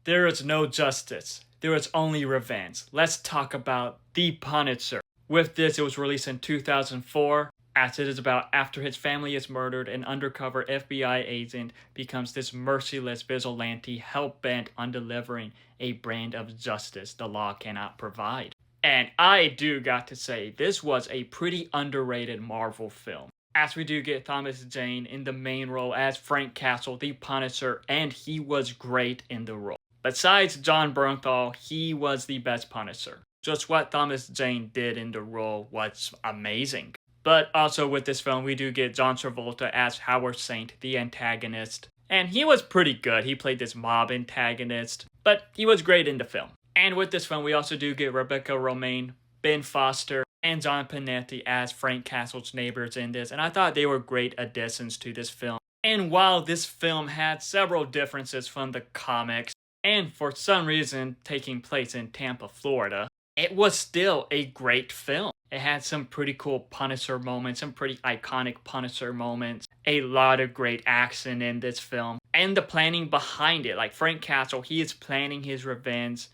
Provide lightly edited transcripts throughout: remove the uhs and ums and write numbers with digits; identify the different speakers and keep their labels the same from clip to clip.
Speaker 1: There is no justice. There is only revenge. Let's talk about The Punisher. With this, it was released in 2004, as it is about after his family is murdered, an undercover FBI agent becomes this merciless vigilante hell-bent on delivering a brand of justice the law cannot provide. And I do got to say, this was a pretty underrated Marvel film, as we do get Thomas Jane in the main role as Frank Castle, the Punisher, and he was great in the role. Besides John Bernthal, he was the best Punisher. Just what Thomas Jane did in the role was amazing. But also with this film, we do get John Travolta as Howard Saint, the antagonist. And he was pretty good. He played this mob antagonist, but he was great in the film. And with this film, we also do get Rebecca Romijn, Ben Foster, and John Panetti as Frank Castle's neighbors in this. And I thought they were great additions to this film. And while this film had several differences from the comics, and for some reason taking place in Tampa, Florida, it was still a great film. It had some pretty cool Punisher moments, some pretty iconic Punisher moments, a lot of great action in this film, and the planning behind it. Like Frank Castle, he is planning his revenge,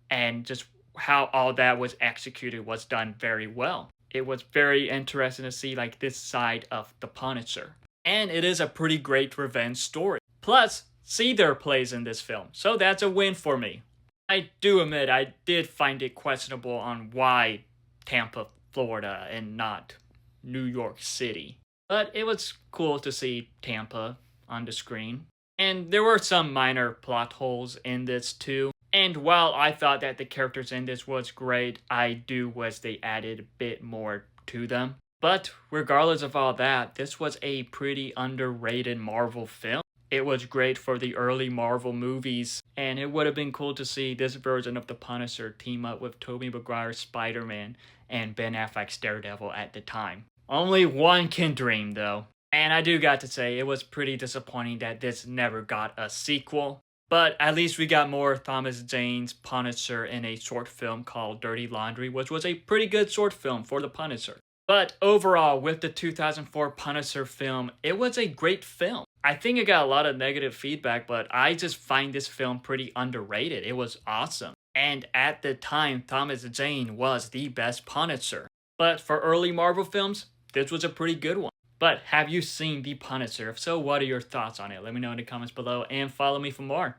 Speaker 1: and just how all that was executed was done very well. It was very interesting to see like this side of the Punisher. And it is a pretty great revenge story. Plus, Cedar plays in this film, so that's a win for me. I do admit I did find it questionable on why Tampa, Florida, and not New York City. But it was cool to see Tampa on the screen. And there were some minor plot holes in this too. And while I thought that the characters in this was great, I do wish they added a bit more to them. But regardless of all that, this was a pretty underrated Marvel film. It was great for the early Marvel movies, and it would have been cool to see this version of the Punisher team up with Tobey Maguire's Spider-Man and Ben Affleck's Daredevil at the time. Only one can dream though. And I do got to say, it was pretty disappointing that this never got a sequel. But at least we got more Thomas Jane's Punisher in a short film called Dirty Laundry, which was a pretty good short film for the Punisher. But overall, with the 2004 Punisher film, it was a great film. I think it got a lot of negative feedback, but I just find this film pretty underrated. It was awesome. And at the time, Thomas Jane was the best Punisher. But for early Marvel films, this was a pretty good one. But have you seen The Punisher? If so, what are your thoughts on it? Let me know in the comments below and follow me for more.